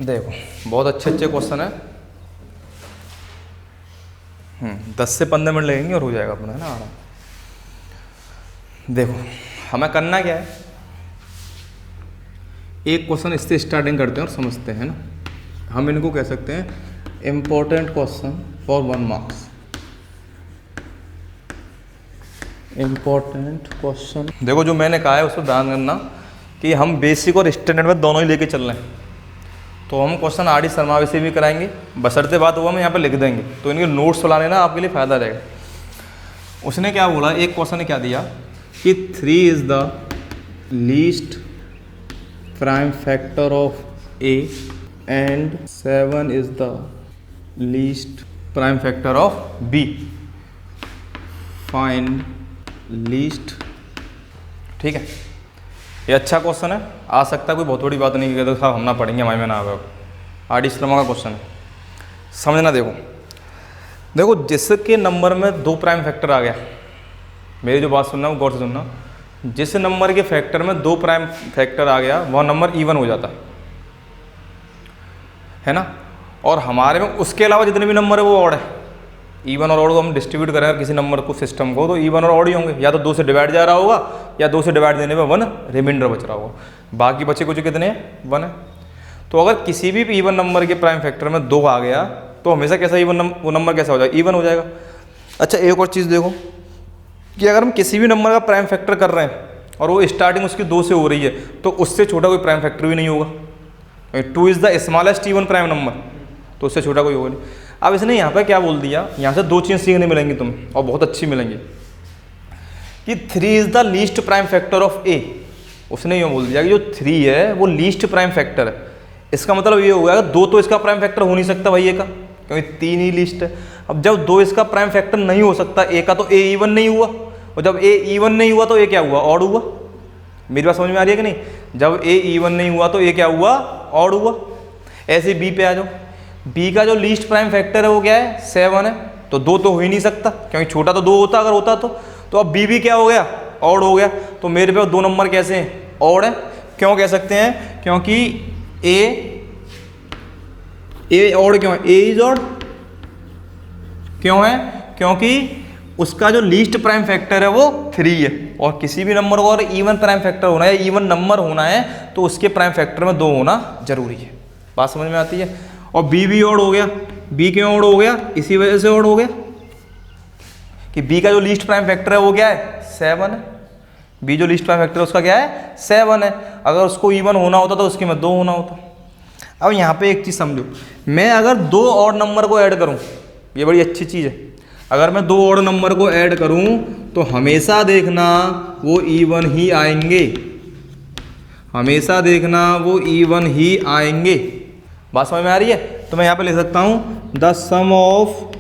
देखो बहुत अच्छे अच्छे क्वेश्चन है। 10 से 15 मिनट लगेंगे और हो जाएगा अपना, है ना आराम। देखो हमें करना क्या है, एक क्वेश्चन इससे स्टार्टिंग करते हैं और समझते हैं ना। हम इनको कह सकते हैं important question for 1 marks. Important question, देखो जो मैंने कहा है उसको ध्यान करना कि हम बेसिक और स्टैंडर्ड में दोनों ही लेके चल रहे हैं। तो हम क्वेश्चन आर डी शर्मा से भी कराएंगे, बशर्ते बात हुआ हम यहाँ पे लिख देंगे, तो इनके नोट्स चला लेना, आपके लिए फ़ायदा रहेगा। उसने क्या बोला, एक क्वेश्चन ने क्या दिया कि 3 is the least prime factor of A and 7 is the least prime factor of B, find least. ठीक है, ये अच्छा क्वेश्चन है, आ सकता है, कोई बहुत बड़ी बात नहीं है। साहब हम ना पढ़ेंगे, हमारे में ना आवे। आर डी शर्मा का क्वेश्चन है, समझना। देखो जिसके नंबर में 2 प्राइम फैक्टर आ गया, मेरी जो बात सुनना वो गौर से सुनना, जिस नंबर के फैक्टर में 2 प्राइम फैक्टर आ गया वह नंबर इवन हो जाता है ना। और हमारे में उसके अलावा जितने भी नंबर है वो ऑड है। इवन और ऑड को हम डिस्ट्रीब्यूट करें किसी नंबर को, सिस्टम को, तो इवन और ऑड ही होंगे। या तो 2 से डिवाइड जा रहा होगा या 2 से डिवाइड देने में 1 रिमाइंडर बच रहा होगा, बाकी बचे कुछ कितने हैं, 1 है। तो अगर किसी भी इवन नंबर के प्राइम फैक्टर में 2 आ गया तो हमेशा कैसा वो नंबर कैसा हो जाएगा, इवन हो जाएगा। अच्छा एक और चीज़ देखो कि अगर हम किसी भी नंबर का प्राइम फैक्टर कर रहे हैं और वो स्टार्टिंग उसकी 2 से हो रही है तो उससे छोटा कोई प्राइम फैक्टर भी नहीं होगा। 2 is the smallest even prime number, तो उससे छोटा कोई होगा नहीं। अब इसने यहाँ पर क्या बोल दिया, यहाँ से 2 चीज़ें सीखने मिलेंगी तुम्हें और बहुत अच्छी मिलेंगी कि 3 is the least prime factor of A. उसने ये बोल दिया कि जो 3 है वो लीस्ट प्राइम फैक्टर है। इसका मतलब ये हो गया 2 तो इसका प्राइम फैक्टर हो नहीं सकता भाई ए का, क्योंकि 3 ही लीस्ट है। अब जब 2 इसका प्राइम फैक्टर नहीं हो सकता ए का, तो ए इवन नहीं हुआ, और जब ए इवन नहीं हुआ तो ए क्या हुआ, ऑड हुआ। मेरी बात समझ में आ रही है कि नहीं? जब ए इवन नहीं हुआ तो ए क्या हुआ, ऑड हुआ। ऐसे बी पे आ जाओ, बी का जो लीस्ट प्राइम फैक्टर है वो क्या है, 7 है। तो 2 तो हो ही नहीं सकता, क्योंकि छोटा तो 2 होता अगर होता तो अब बी भी क्या हो गया, ऑड हो गया। तो मेरे पे 2 नंबर कैसे हैं, ऑड है। क्यों कह सकते हैं, क्योंकि ए ऑड क्यों है, ए इज ऑड क्यों है, क्योंकि उसका जो लीस्ट प्राइम फैक्टर है वो 3 है। और किसी भी नंबर को अगर इवन प्राइम फैक्टर होना है, इवन नंबर होना है, तो उसके प्राइम फैक्टर में 2 होना जरूरी है। बात समझ में आती है? और बी भी ऑड हो गया। बी क्यों ऑड हो गया, इसी वजह से ऑड हो गया कि बी का जो लीस्ट प्राइम फैक्टर है वो क्या है, 7 है। बी जो लीस्ट प्राइम फैक्टर है उसका क्या है, 7 है। अगर उसको इवन होना होता तो उसके में 2 होना होता। अब यहाँ पे एक चीज़ समझो, मैं अगर 2 ऑड नंबर को ऐड करूँ, ये बड़ी अच्छी चीज़ है। अगर मैं 2 ऑड नंबर को ऐड करूँ तो हमेशा देखना वो इवन ही आएंगे, हमेशा देखना वो इवन ही आएंगे। बात समझ में आ रही है? तो मैं यहाँ पे लिख सकता हूँ the sum of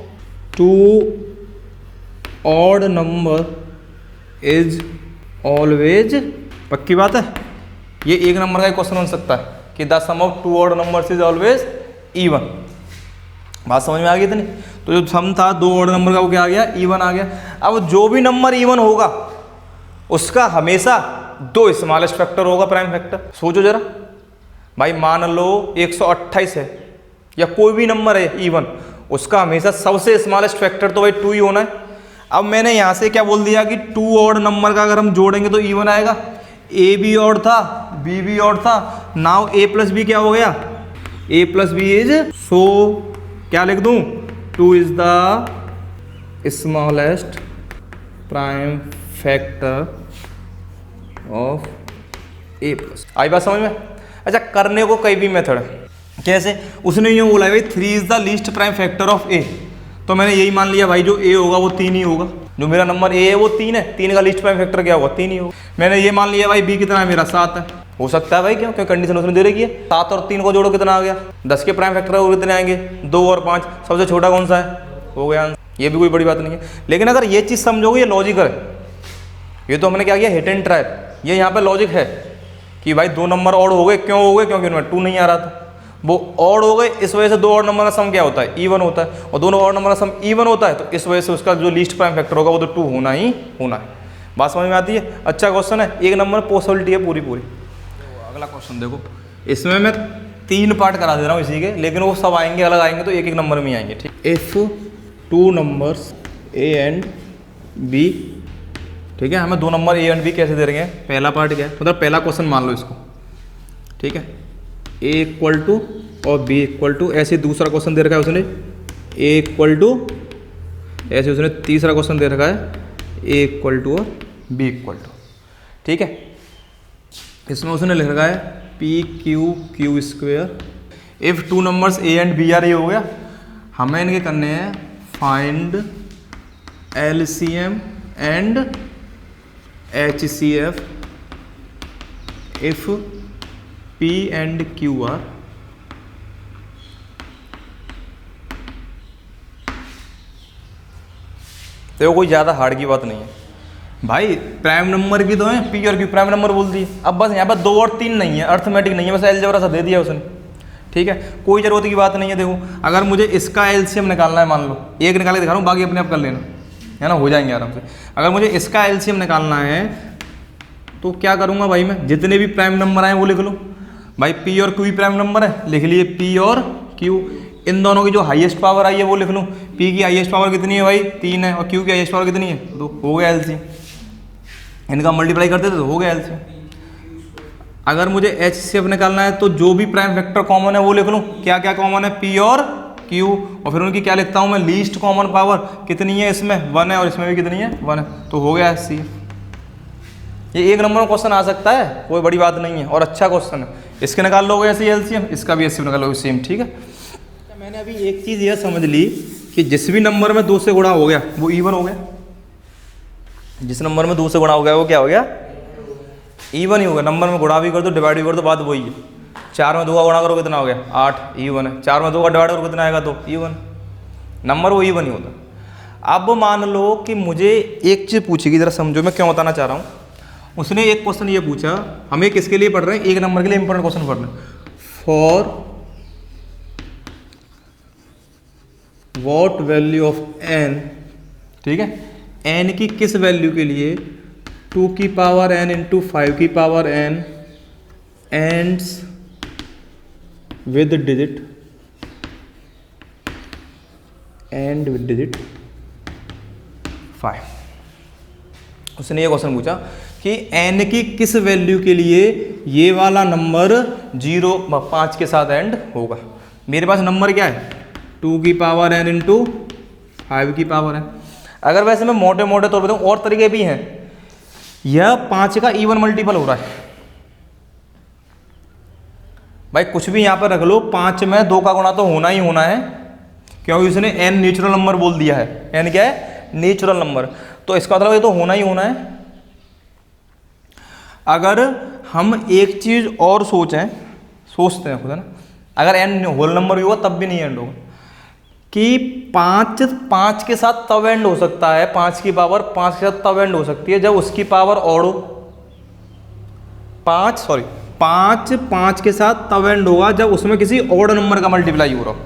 2 odd number is always, पक्की बात है, ये एक नंबर का क्वेश्चन बन सकता है कि the sum of 2 odd numbers is always even. बात समझ में आ गई इतनी? तो जो सम था 2 ऑड नंबर का वो क्या आ गया, इवन आ गया। अब जो भी नंबर इवन होगा उसका हमेशा 2 स्मॉलेस्ट फैक्टर होगा, प्राइम फैक्टर। सोचो जरा भाई, मान लो 128 है या कोई भी नंबर है इवन, उसका हमेशा सबसे स्मॉलेस्ट फैक्टर तो भाई 2 ही होना है। अब मैंने यहाँ से क्या बोल दिया कि 2 ऑड नंबर का अगर हम जोड़ेंगे तो इवन आएगा। ए भी ऑड था, बी भी ऑड था, नाउ ए प्लस बी क्या हो गया, A plus B is, so क्या लिख दूँ, 2 is the smallest prime factor of A plus. आई बात समझ में? अच्छा, करने को कई भी मेथड है। कैसे? उसने यूँ बोला भाई 3 is the least prime factor of A, तो मैंने यही मान लिया भाई जो ए होगा वो 3 ही होगा। जो मेरा नंबर ए है वो 3 है, 3 का लीस्ट प्राइम फैक्टर क्या होगा, 3 ही होगा। मैंने ये मान लिया भाई बी कितना है मेरा, 7 है। हो सकता है भाई, क्यों, कंडीशन उसने दे रखी है। 7 और 3 को जोड़ो कितना आ गया, 10 के प्राइम फैक्टर वो कितने आएंगे, 2 और 5, सबसे छोटा कौन सा है, हो गया आंसर। ये भी कोई बड़ी बात नहीं है। लेकिन अगर ये चीज़ समझोगे, ये लॉजिकल है। ये तो हमने क्या किया, हिट एंड ट्रायल, ये यहाँ पे लॉजिक है कि भाई 2 नंबर ऑड हो गए, क्यों हो गए, क्योंकि उनमें 2 नहीं आ रहा था, वो ऑड हो गए, इस वजह से 2 ऑड नंबर का सम क्या होता है, इवन होता है। और दोनों ऑड नंबर का सम इवन होता है, तो इस वजह से उसका जो लीस्ट प्राइम फैक्टर होगा वो तो 2 होना ही होना है। बात समझ में आती है? अच्छा क्वेश्चन है, 1 नंबर पॉसिबिलिटी है पूरी। अगला क्वेश्चन देखो, इसमें मैं 3 पार्ट करा दे रहा हूँ इसी के, लेकिन वो सब आएंगे अलग आएंगे तो एक एक नंबर में ही आएंगे, ठीक। If 2 numbers A and B, ठीक है, हमें 2 नंबर ए एंड बी कैसे दे रहे हैं, पहला पार्ट क्या है, मतलब पहला क्वेश्चन मान लो इसको, ठीक है, ए इक्वल टू और बी इक्वल टू, ऐसे दूसरा क्वेश्चन दे रखा है उसने ए इक्वल टू, ऐसे उसने तीसरा क्वेश्चन दे रखा है ए इक्वल टू और बी इक्वल टू, ठीक है। इसमें उसने लिख रखा है P Q Q square if 2 numbers A and B are, ये हो गया। हमें इनके करने हैं find LCM and HCF if P and Q are, तो कोई ज़्यादा हार्ड की बात नहीं है भाई, प्राइम नंबर की तो है P और Q, प्राइम नंबर बोल दिए। अब बस यहाँ पर 2 और 3 नहीं है, अर्थमेटिक नहीं है, बस अलजेब्रा सा दे दिया उसने, ठीक है, कोई ज़रूरत की बात नहीं है। देखो अगर मुझे इसका LCM निकालना है, मान लो एक निकाल के दिखा रहा हूँ, बाकी अपने आप कर लेना, है ना, हो जाएंगे आराम से। अगर मुझे इसका LCM निकालना है तो क्या करूँगा भाई, मैं जितने भी प्राइम नंबर आए वो लिख लूँ भाई, P और Q भी प्राइम नंबर है, लिख लिए P और Q, इन दोनों की जो हाईएस्ट पावर आई है वो लिख लूँ। P की हाईएस्ट पावर कितनी है भाई, 3 है, और Q की हाईएस्ट पावर कितनी है, 2, हो गया LCM। इनका मल्टीप्लाई करते थे तो हो गया LCM। अगर मुझे HCF निकालना है तो जो भी प्राइम फैक्टर कॉमन है वो लिख लूँ, क्या क्या कॉमन है, P और Q, और फिर उनकी क्या लिखता हूँ मैं, लीस्ट कॉमन पावर कितनी है, इसमें 1 है और इसमें भी कितनी है, 1 है, तो हो गया HCF। ये एक नंबर में क्वेश्चन आ सकता है, कोई बड़ी बात नहीं है, और अच्छा क्वेश्चन है। इसके निकाल लोगे ऐसे LCM, इसका भी HCF निकाल लोगे सेम, ठीक है। मैंने अभी एक चीज़ यह समझ ली कि जिस भी नंबर में 2 से गुणा हो गया वो इवन हो गया, जिस नंबर में 2 से गुणा हो गया वो क्या हो गया, इवन ही हो गया। नंबर में गुणा भी कर दो डिवाइड भी कर दो, बात वही है। 4 में 2 का गुणा करो कितना हो गया, 8, इवन है। 4 में 2 का डिवाइड करो कितना आएगा, 2, इवन, नंबर वो इवन ही होता। अब मान लो कि मुझे एक चीज़ पूछेगी, जरा समझो मैं क्यों बताना चाह रहा हूँ। उसने एक क्वेश्चन ये पूछा, हमें किसके लिए पढ़ रहे हैं, एक नंबर के लिए इंपॉर्टेंट क्वेश्चन पढ़ रहे हैं, for what value of n, ठीक है, n की किस वैल्यू के लिए 2 की पावर n इंटू 5 की power n ends with digit, and with digit 5। उसने ये क्वेश्चन पूछा कि n की किस वैल्यू के लिए ये वाला नंबर 5 के साथ एंड होगा। मेरे पास नंबर क्या है, 2 की पावर n इंटू 5 की पावर n। अगर वैसे मैं मोटे मोटे तौर पर बताऊँ, और तरीके भी हैं, यह 5 का इवन मल्टीपल हो रहा है भाई, कुछ भी यहाँ पर रख लो, 5 में 2 का गुणा तो होना ही होना है, क्योंकि उसने n नेचुरल नंबर बोल दिया है। n क्या है, नेचुरल नंबर, तो इसका मतलब ये तो होना ही होना है। अगर हम एक चीज़ और सोचते हैं खुद, है ना, अगर n होल नंबर भी होगा तब भी नहीं एंड होगा, कि 5 के साथ तब एंड हो सकता है, 5 की पावर 5 के साथ तब एंड हो सकती है जब उसकी पावर ऑड हो। 5 के साथ तब एंड होगा जब उसमें किसी ऑड नंबर का मल्टीप्लाई हो रहा हो,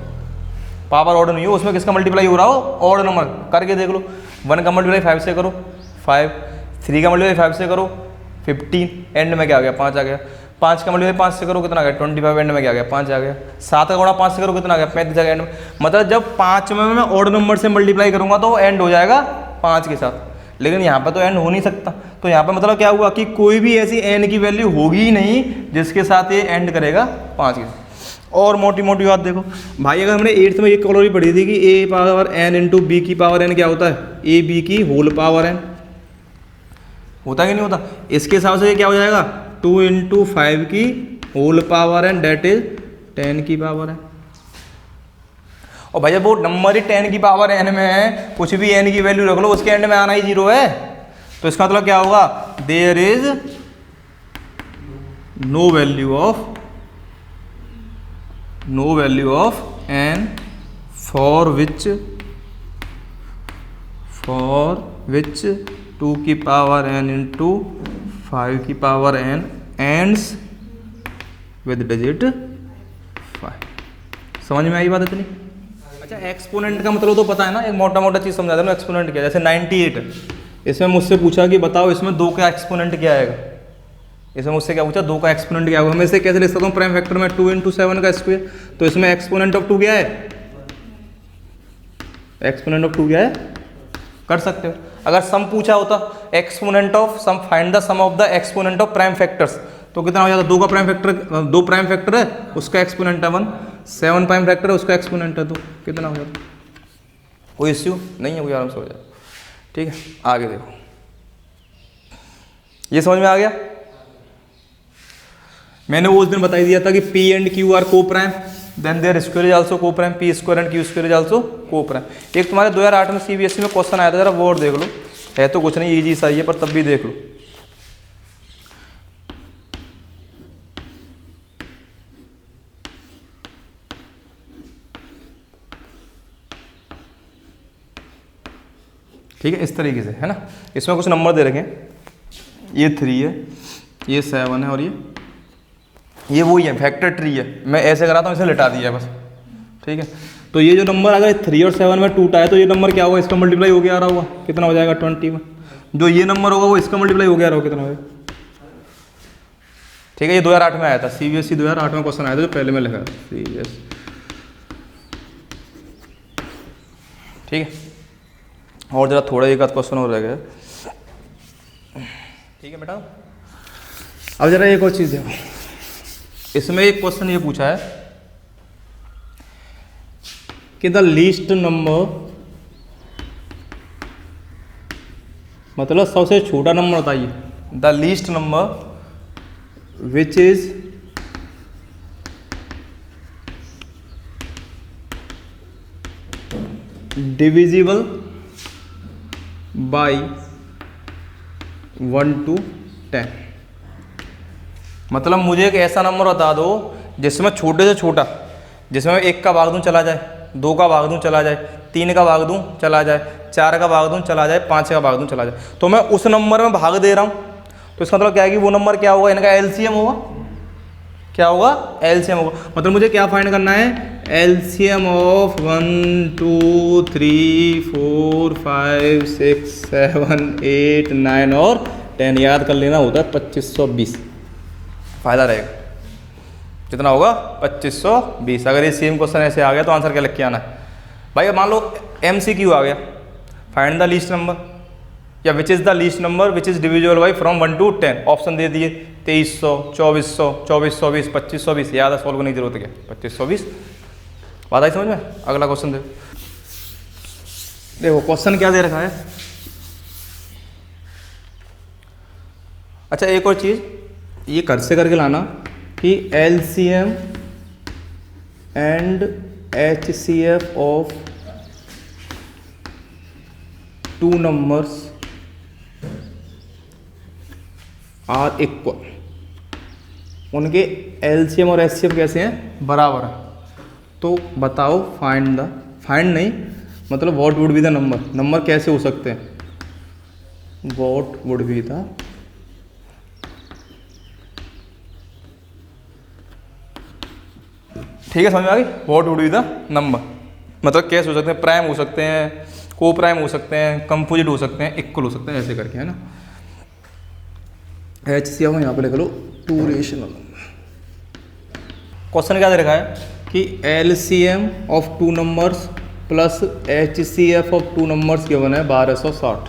पावर ऑड नहीं हो, उसमें किसका मल्टीप्लाई हो रहा हो, ऑड नंबर। करके देख लो, 1 का मल्टीप्लाई 5 से करो 5, 3 का मल्टीप्लाई 5 से करो 15, एंड में क्या आ गया, 5 आ गया। 5 का मल्टीप्लाई 5 से करो कितना आ गया, 25, एंड में क्या आ गया, 5 आ गया। 7 का गुणा 5 से करो कितना आ गया, 35 आ गया एंड में। मतलब जब 5 में मैं ऑड नंबर से मल्टीप्लाई करूंगा तो वो एंड हो जाएगा 5 के साथ, लेकिन यहाँ पर तो एंड हो नहीं सकता। तो यहाँ पर मतलब क्या हुआ कि कोई भी ऐसी n की वैल्यू होगी ही नहीं जिसके साथ ये एंड करेगा 5 के साथ। और मोटी मोटी बात देखो भाई, अगर हमने 8th में एक कैलोरी पढ़ी थी कि a power n into B की पावर n क्या होता है, a b की होल पावर n, होता कि नहीं होता। इसके हिसाब से ये क्या हो जाएगा, 2 इंटू 5 की whole power n, that is 10 की पावर n। और भैया वो नंबर ही 10 की पावर n में है, कुछ भी n की वैल्यू रख लो उसके एंड में आना ही 0 है, तो इसका मतलब क्या होगा, there is no value of n for which 2 की पावर n इंटू 5 की power n ends with digit 5। समझ में आई बात इतनी। अच्छा, एक्सपोनेंट का मतलब तो पता है ना, एक मोटा मोटा चीज़ समझा दे, एक्सपोनेंट क्या है। जैसे 98 है, इसमें मुझसे पूछा कि बताओ इसमें 2 का एक्सपोनेंट क्या आएगा, इसमें मुझसे क्या पूछा, 2 का एक्सपोनेंट क्या होगा। मैं इसे कैसे लिख सकता हूँ प्राइम फैक्टर में, 2 × 7 का स्क्वायर, तो इसमें एक्सपोनेंट ऑफ 2 क्या है, एक्सपोनेंट ऑफ 2 क्या है, कर सकते हो। अगर सम पूछा होता, exponent of sum, find the sum of the exponent of prime factors, तो कितना हो जाता, 2 का प्राइम फैक्टर, 2 प्राइम फैक्टर है उसका एक्सपोनेंट है 1, 7 प्राइम फैक्टर है उसका एक्सपोनेंट है 2, कितना हो जाता। कोई इश्यू नहीं है, कोई आराम से हो जाए। ठीक है, आगे देखो, ये समझ में आ गया। मैंने वो उस दिन बता दिया था कि P and Q are coprime, then their square is also coprime, P square and Q square is also coprime. एक तुम्हारे 2008 में CBSE में क्वेश्चन आया था, जरा वो और देख लो, है तो कुछ नहीं, इजी सा ही है, पर तब भी देख लो। ठीक है, इस तरीके से है ना। इसमें कुछ नंबर दे रखे हैं, ये 3 है, ये 7 है, और ये वही है, फैक्टर ट्री है। मैं ऐसे कराता हूँ, इसे लिटा दिया है बस। ठीक है, तो ये जो नंबर अगर 3 और 7 में टूटा है, तो ये नंबर क्या होगा, इसका मल्टीप्लाई हो गया आ रहा होगा, कितना हो जाएगा 21। जो ये नंबर होगा वो इसका मल्टीप्लाई हो गया आ रहा होगा, कितना होगा। ठीक है, ये 2008 में आया था, CBSE 2008 में क्वेश्चन आया था, जो पहले में लिखा CBSE। ठीक है, और जरा थोड़ा एक आध क्वेश्चन और रह गया। ठीक है बेटा, अब जरा एक और चीज़ देखो, इसमें एक क्वेश्चन ये पूछा है कि द लीस्ट नंबर, मतलब सबसे छोटा नंबर बताइए, the least number which is divisible by 1 to 10। मतलब मुझे एक ऐसा नंबर बता दो जिसमें छोटे से छोटा, जिसमें 1 का भाग दूं चला जाए, 2 का भाग दूं चला जाए, 3 का भाग दूं चला जाए, 4 का भाग दूं चला जाए, 5 का भाग दूं चला जाए, तो मैं उस नंबर में भाग दे रहा हूँ। तो इसका मतलब क्या है कि वो नंबर क्या होगा, इनका LCM होगा। क्या होगा, LCM होगा। मतलब मुझे क्या फाइंड करना है, LCM ऑफ 1 2 3 4 5 6 7 8 9 और 10 याद कर लेना होता है 2520। फायदा रहेगा, कितना होगा 2520। अगर ये सेम क्वेश्चन ऐसे आ गया तो आंसर क्या लिख के आना है भाई। मान लो MCQ आ गया, फाइंड द लीस्ट नंबर या which is the least number which is divisible by from 1 to 10। Option दे दिए 2300, 2400, 2420, 2520। याद है, सॉल्व करने की जरूरत है क्या, 2520। बात आई समझ में। अगला क्वेश्चन देखो क्वेश्चन क्या दे रखा है। अच्छा एक और चीज़, ये कर से करके लाना कि LCM and HCF of 2 numbers are equal. उनके LCM और HCF कैसे हैं, बराबर है। तो बताओ फाइंड द, फाइंड नहीं मतलब what would be the number, number कैसे हो सकते हैं, व्हाट वुड बी द ठीक है समझ में आ गई। What would be the number मतलब कैसे हो सकते हैं, प्राइम हो सकते हैं, को प्राइम हो सकते हैं, कंपोजिट हो सकते हैं, इक्वल हो सकते हैं, ऐसे करके है ना। HCF यहाँ पे लिख लो 2 रेशनल नंबर। क्वेश्चन क्या दे रखा है कि LCM of 2 numbers plus HCF of 2 numbers given है 1260।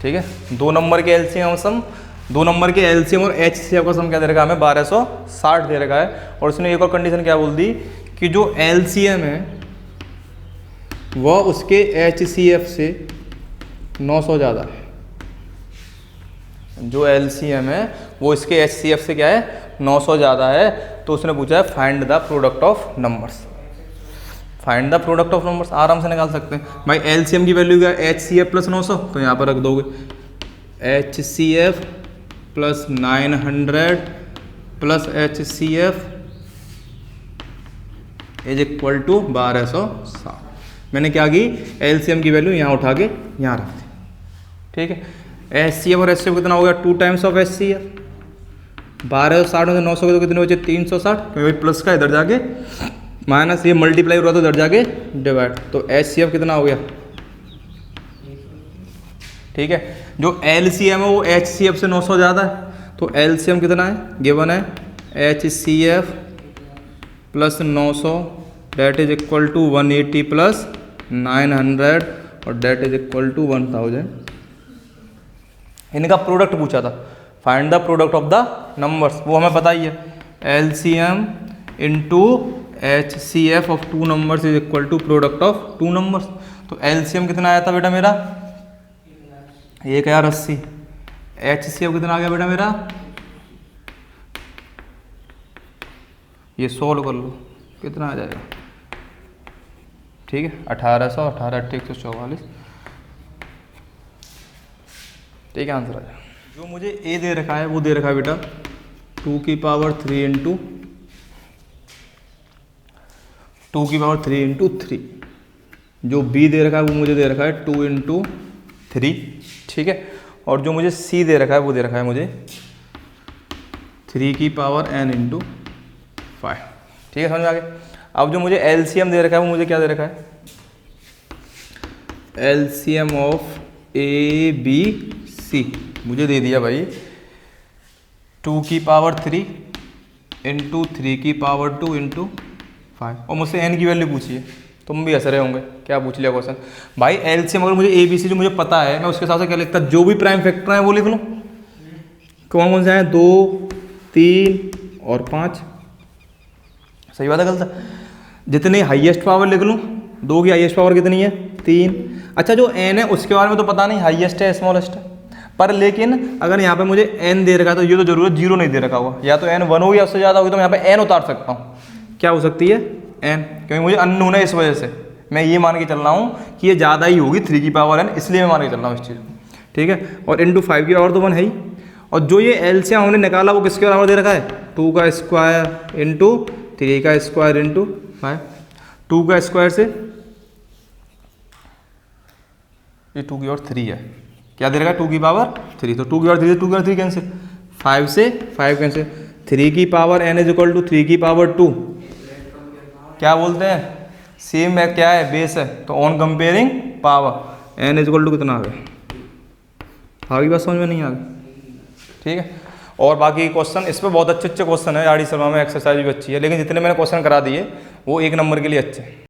ठीक है, 2 नंबर के LCM सम, 2 नंबर के LCM और HCF का सम क्या दे रखा है हमें 1260 दे रखा है। और उसने एक और कंडीशन क्या बोल दी कि जो LCM है वह उसके HCF से 900 ज़्यादा है। जो LCM है वो इसके HCF से क्या है 900 ज़्यादा है। तो उसने पूछा है find the product of numbers. Find the product of numbers आराम से निकाल सकते हैं भाई। LCM की वैल्यू क्या है HCF प्लस 900, तो यहाँ पर रख दोगे HCF plus 900 plus HCF is equal to 1260। मैंने क्या की LCM की वैल्यू यहाँ उठा के यहाँ रख दी। ठीक है, HCF और HCF कितना हो गया 2 टाइम्स ऑफ HCF। 1260 में 900 के तो कितने बचे 360, क्योंकि प्लस का इधर जाके माइनस, ये मल्टीप्लाई हो रहा तो इधर जाके डिवाइड, तो HCF कितना हो गया। ठीक है, जो LCM है वो HCF से 900 ज़्यादा है, तो एलसीएम कितना है, गिवन है HCF plus 900 that is equal to 180 plus 900 और डेट इज इक्वल टू 1000। इनका प्रोडक्ट पूछा था, find the product of the numbers, वो हमें पता ही है, LCM into HCF of two numbers is equal to product of two numbers. तो LCM कितना आया था बेटा मेरा 1080, HCF कितना आ गया बेटा मेरा, ये सोल्व कर लो कितना आ जाएगा, ठीक है 1800, 18 144, ठीक है आंसर आ जाएगा। जो मुझे A दे रखा है वो दे रखा है बेटा 2 की पावर 3 इंटू 2 की पावर 3 इंटू 3। जो B दे रखा है वो मुझे दे रखा है 2 इंटू 3, ठीक है। और जो मुझे C दे रखा है वो दे रखा है मुझे 3 की पावर n इंटू 5, ठीक है समझ में आ गया। अब जो मुझे LCM दे रखा है वो मुझे क्या दे रखा है, LCM ऑफ ABC मुझे दे दिया भाई 2 की पावर 3 इंटू 3 की पावर 2 इंटू 5, और मुझसे n की वैल्यू पूछी है। तुम भी हंस रहे होंगे क्या पूछ लिया क्वेश्चन भाई। LCM अगर मुझे ABC जो मुझे पता है मैं उसके हिसाब से क्या लिखता, जो भी प्राइम फैक्टर है वो लिख लूँ। कौन कौन से हैं, 2 3 और 5, सही बात है गलत है। जितनी हाईएस्ट पावर लिख लूँ, 2 की हाईएस्ट पावर कितनी है 3। अच्छा जो n है उसके बारे में तो पता नहीं हाईएस्ट है स्मॉलेस्ट है, पर लेकिन अगर यहाँ पे मुझे n दे रखा है तो ये तो जरूर 0 नहीं दे रखा होगा, या तो n 1 होगी या उससे ज़्यादा होगी, तो मैं यहाँ पे n उतार सकता हूँ। क्या हो सकती है n, क्योंकि मुझे अननोन है, इस वजह से मैं ये मान के चल रहा हूँ कि ये ज़्यादा ही होगी 3 की पावर n, इसलिए मैं मान के चल रहा हूँ इस चीज़ को, ठीक है। और इंटू 5 की पावर तो 1 है ही। और जो ये LCM हमने निकाला वो किसके बराबर दे रखा है, 2 का स्क्वायर इंटू 3 का स्क्वायर इंटू 5। 2 का स्क्वायर से ये 2 की पावर 3 है, क्या दे रखा है 2 की पावर 3, तो 2 की पावर 3 से 2 की पावर 3 कैंसिल, 5 से 5 कैंसिल, 3 की power n is equal to 3 की पावर 2, क्या बोलते हैं सेम है, क्या है बेस है, तो on comparing power n is equal to कितना आ गया, आगे बात समझ में नहीं आ गई, ठीक है। और बाकी क्वेश्चन इस पर बहुत अच्छे क्वेश्चन है, आर डी शर्मा में एक्सरसाइज भी अच्छी है, लेकिन जितने मैंने क्वेश्चन करा दिए वो 1 नंबर के लिए अच्छे हैं।